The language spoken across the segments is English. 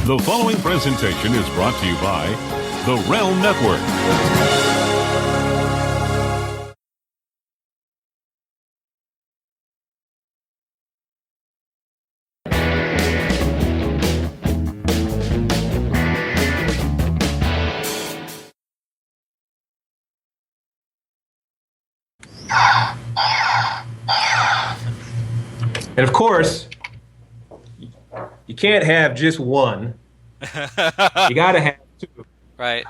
The following presentation is brought to you by the Realm Network. And of course, you can't have just one. You got to have two. Right.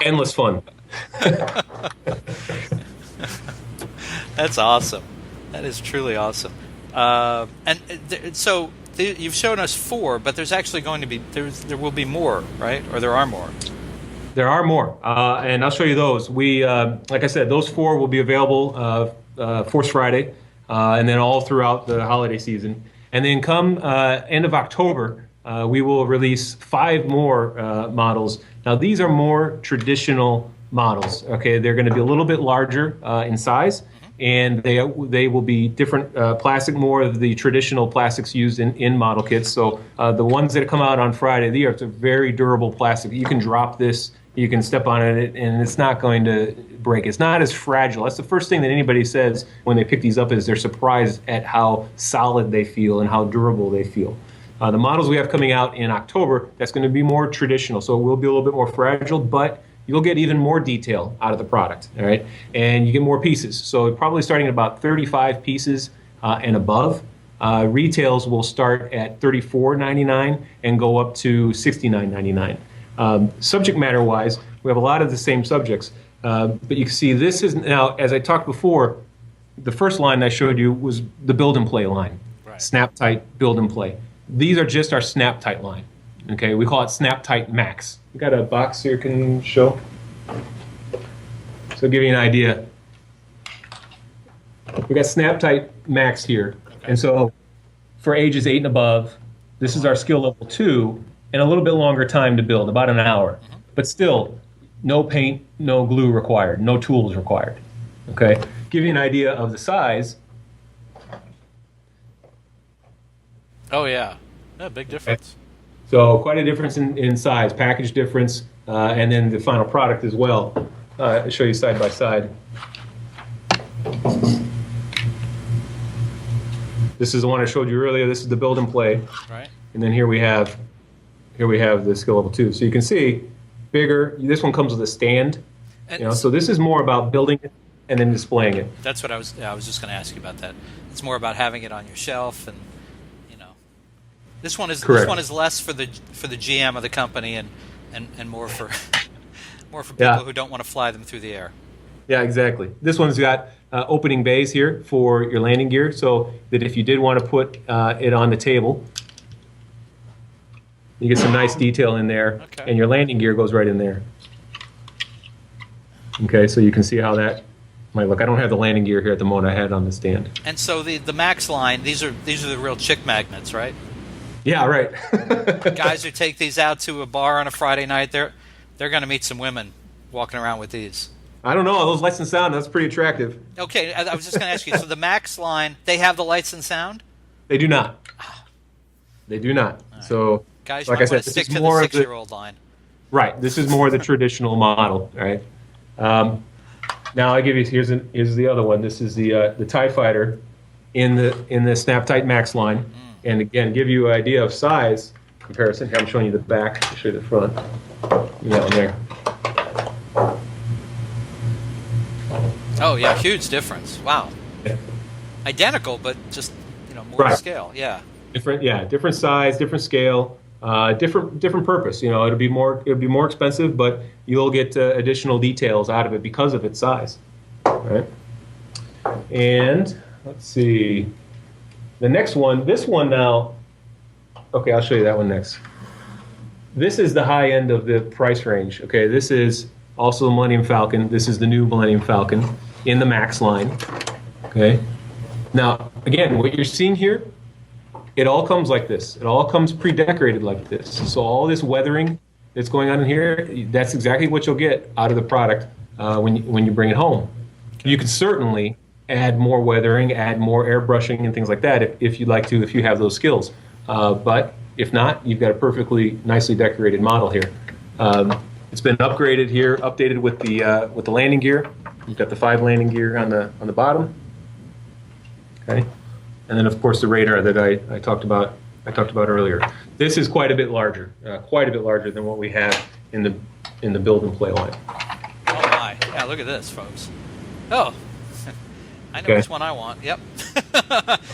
Endless fun. That's awesome. That is truly awesome. So you've shown us 4, but there's actually going to be there will be more, right? Or there are more. There are more, and I'll show you those. We, like I said, those 4 will be available Force Friday, and then all throughout the holiday season. And then come end of October, we will release 5 more models. Now, these are more traditional models. Okay, they're going to be a little bit larger in size, and they will be different plastic, more of the traditional plastics used in model kits. So the ones that come out on Friday, they are very durable plastic. You can drop this, you can step on it, and it's not going to break. It's not as fragile. That's the first thing that anybody says when they pick these up, is they're surprised at how solid they feel and how durable they feel. The models we have coming out in October, that's going to be more traditional, so it will be a little bit more fragile, but you'll get even more detail out of the product, all right? And you get more pieces. So probably starting at about 35 pieces and above. Retails will start at $34.99 and go up to $69.99. Subject matter-wise, we have a lot of the same subjects. But you can see this is now, as I talked before, the first line I showed you was the build and play line. Right. Snap tight, build and play. These are just our snap tight line. Okay, we call it snap tight max. We got a box here, can show? So give you an idea. We got snap tight max here. Okay. And so for ages 8 and above, this is our skill level 2, and a little bit longer time to build, about an hour. But still, no paint, no glue required, no tools required. Okay, give you an idea of the size. Oh yeah, big difference. So quite a difference in size, package difference, and then the final product as well. I'll show you side by side. This is the one I showed you earlier. This is the build and play. Right. And then here we have the skill level 2. So you can see bigger. This one comes with a stand. So this is more about building it and then displaying it. That's what I was just going to ask you about that. It's more about having it on your shelf, and this one is less for the GM of the company and more for people who don't want to fly them through the air. Yeah, exactly. This one's got opening bays here for your landing gear, so that if you did want to put it on the table, you get some nice detail in there, and your landing gear goes right in there. Okay, so you can see how that might look. I don't have the landing gear here at the moment. I had it on the stand. And so the Max line, these are the real chick magnets, right? Yeah, right. Guys who take these out to a bar on a Friday night, they're going to meet some women walking around with these. I don't know. Those lights and sound, that's pretty attractive. Okay, I was just going to ask you, so the Max line, they have the lights and sound? They do not. They do not. Right. So, guys, like I said, stick to the 6-year-old line. Right. This is more the traditional model, right? Now I give you, here's the other one. This is the TIE Fighter in the Snap Tight Max line. And again, give you an idea of size comparison. Here I'm showing you the back. I'll show you the front. That one there. Oh yeah, huge difference. Wow. Yeah. Identical, but just more scale. Yeah. Different size, different scale, different purpose. It'll be more expensive, but you'll get additional details out of it because of its size. All right. And let's see. The next one, this one now, okay, I'll show you that one next. This is the high end of the price range. Okay, this is also the Millennium Falcon. This is the new Millennium Falcon in the Max line. Okay. Now, again, what you're seeing here, it all comes like this. It all comes pre-decorated like this. So all this weathering that's going on in here, that's exactly what you'll get out of the product when you bring it home. Okay. You can certainly add more weathering, add more airbrushing and things like that if you'd like to, if you have those skills. But if not, you've got a perfectly nicely decorated model here. It's been upgraded here, updated with the landing gear. You've got the 5 landing gear on the bottom. Okay, and then of course the radar that I talked about earlier. This is quite a bit larger than what we have in the build and play line. Oh my! Yeah, look at this, folks. Oh, I know which one I want. Yep,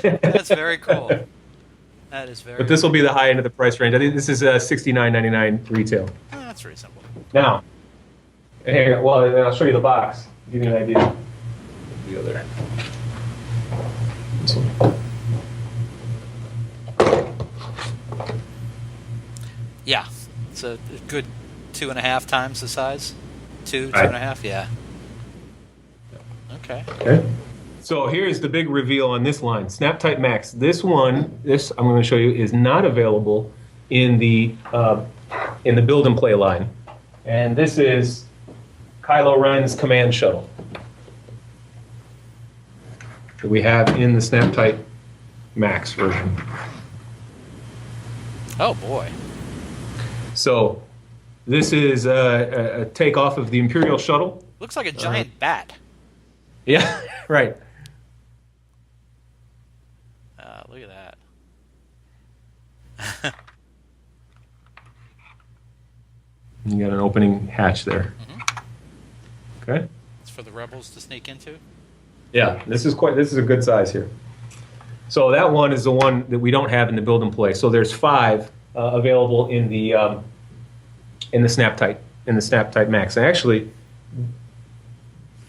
that's very cool. That is very. But this will be the high end of the price range. I think this is $69.99 retail. Oh, that's reasonable. Now, and here, well, and I'll show you the box. Give you an idea. Go there. This one. Yeah, it's a good 2.5 times the size. Two Right. and a half. Yeah. Okay. Okay. So here's the big reveal on this line, SnapTight Max. This I'm going to show you is not available in the build and play line, and this is Kylo Ren's command shuttle that we have in the SnapTight Max version. Oh boy. So this is a takeoff of the Imperial shuttle. Looks like a giant bat. Yeah, right. Look at that. You got an opening hatch there. Mm-hmm. Okay. It's for the rebels to sneak into. Yeah, this is a good size here. So that one is the one that we don't have in the build and play. So there's 5 available in the SnapTight Max. And actually,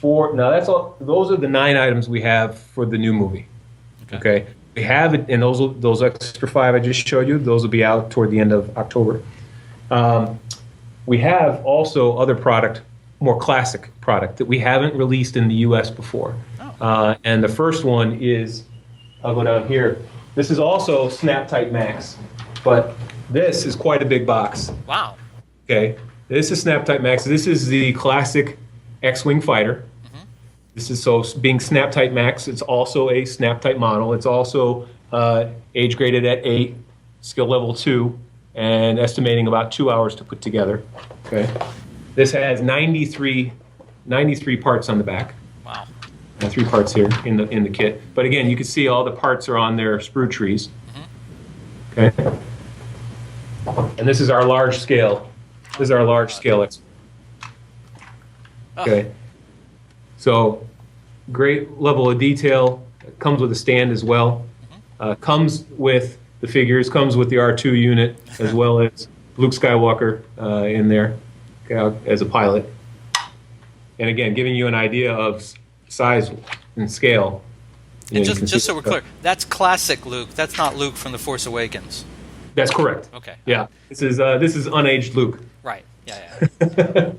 that's all. Those are the 9 items we have for the new movie. Okay. We have it, and those extra 5 I just showed you. Those will be out toward the end of October. We have also other product, more classic product that we haven't released in the U.S. before. Oh. And the first one is, I'll go down here. This is also SnapTight Max, but this is quite a big box. Wow. Okay, this is SnapTight Max. This is the classic X-Wing fighter. Mm-hmm. This is being SnapTight Max. It's also a SnapTight model. It's also age graded at 8, skill level 2, and estimating about 2 hours to put together. Okay, this has 93 parts on the back. Wow. 3 parts here in the kit. But again, you can see all the parts are on their sprue trees. Mm-hmm. Okay. And this is our large scale. This is our large scale X. Okay. So great level of detail. It comes with a stand as well. Comes with the figures. Comes with the R2 unit as well as Luke Skywalker in there as a pilot. And again, giving you an idea of size and scale. And just so we're clear, that's classic Luke. That's not Luke from The Force Awakens. That's correct. Okay. Yeah. This is unaged Luke. Right. Yeah.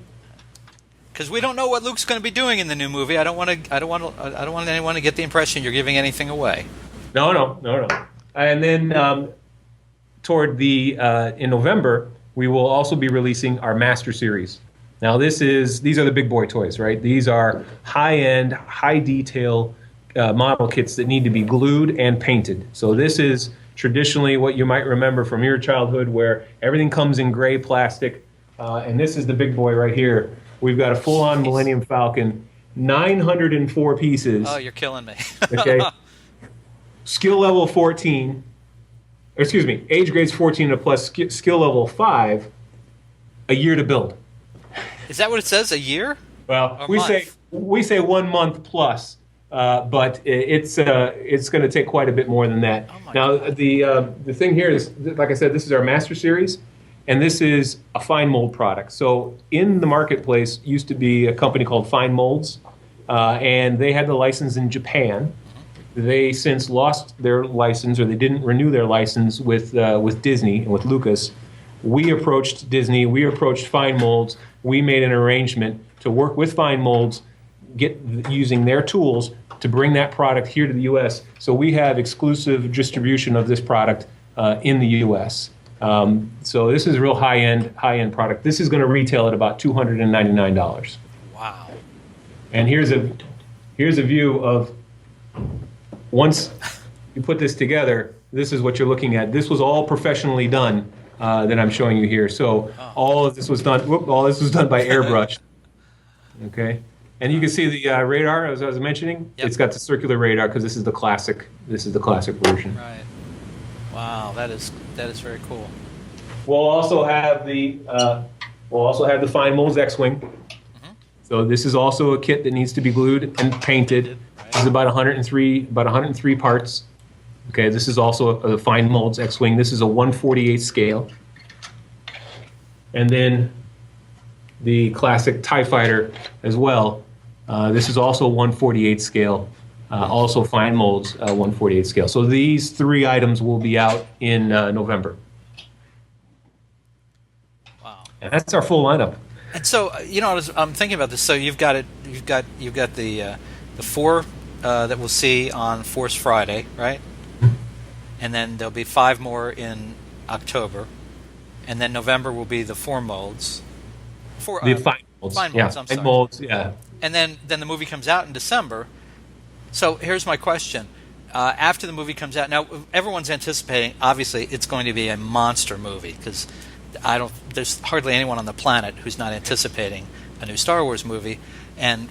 Because we don't know what Luke's going to be doing in the new movie. I don't want anyone to get the impression you're giving anything away. No. And then toward in November, we will also be releasing our Master Series. Now these are the big boy toys, right? These are high-end, high-detail model kits that need to be glued and painted. So this is traditionally what you might remember from your childhood, where everything comes in gray plastic, and this is the big boy right here. We've got a full-on Millennium Falcon, 904 pieces. Oh, you're killing me. Okay. Skill level 14, age grades 14 and plus, skill level 5, a year to build. Is that what it says? A year? Well, Or we say 1 month plus, but it's going to take quite a bit more than that. Oh my Now, God. the thing here is, like I said, this is our Master Series, and this is a fine mold product. So in the marketplace used to be a company called Fine Molds, and they had the license in Japan. They since lost their license, or they didn't renew their license with Disney and with Lucas. We approached Disney. We approached Fine Molds. We made an arrangement to work with Fine Molds, using their tools to bring that product here to the U.S. So we have exclusive distribution of this product in the U.S. So this is a real high-end product. This is going to retail at about $299. Wow. And here's a view of, once you put this together, this is what you're looking at. This was all professionally done that I'm showing you here. So all of this was done. All this was done by airbrush. Okay, and you can see the radar as I was mentioning. Yep. It's got the circular radar because this is the classic. This is the classic version. Right. Wow, that is very cool. We'll also have the fine molds X-wing. Mm-hmm. So this is also a kit that needs to be glued and painted. Right. This is about 103 parts. Okay, this is also a fine molds X-wing. This is a 1/48 scale. And then the classic TIE Fighter as well. This is also 1/48 scale. Also fine molds 1/48 scale. So these 3 items will be out in November. Wow. And that's our full lineup. And so, I'm thinking about this. So you've got the 4 that we'll see on Force Friday, right? And then there'll be 5 more in October, and then November will be the 4 molds. The fine molds. Fine molds. Yeah, I'm sorry. fine molds. Yeah. And then the movie comes out in December. So here's my question: after the movie comes out, now everyone's anticipating. Obviously, it's going to be a monster movie because there's hardly anyone on the planet who's not anticipating a new Star Wars movie, and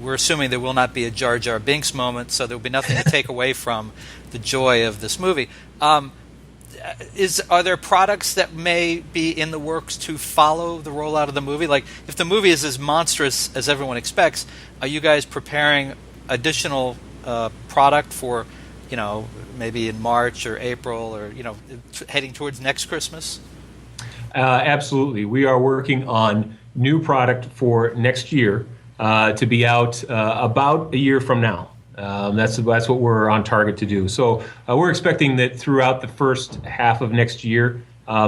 we're assuming there will not be a Jar Jar Binks moment, so there will be nothing to take away from the joy of this movie. Are there products that may be in the works to follow the rollout of the movie? Like, if the movie is as monstrous as everyone expects, are you guys preparing additional product for, maybe in March or April or, heading towards next Christmas? Absolutely. We are working on new product for next year to be out about a year from now. That's what we're on target to do. So we're expecting that throughout the first half of next year,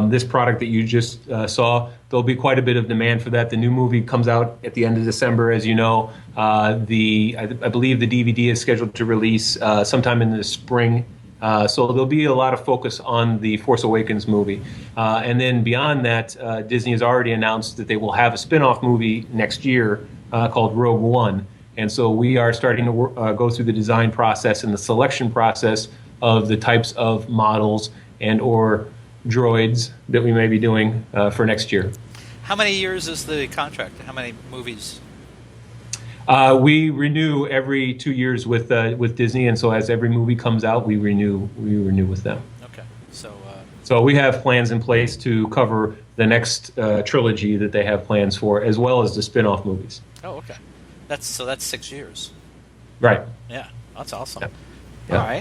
this product that you just saw, there'll be quite a bit of demand for that. The new movie comes out at the end of December, as you know. I believe the DVD is scheduled to release sometime in the spring. So there'll be a lot of focus on the Force Awakens movie. And then beyond that, Disney has already announced that they will have a spin-off movie next year called Rogue One. And so we are starting to go through the design process and the selection process of the types of models and or droids that we may be doing for next year. How many years is the contract? How many movies? We renew every 2 years with Disney, and so as every movie comes out, we renew with them. Okay, so we have plans in place to cover the next trilogy that they have plans for, as well as the spin-off movies. Oh, okay. That's 6 years. Right. Yeah, that's awesome. Yeah. All right.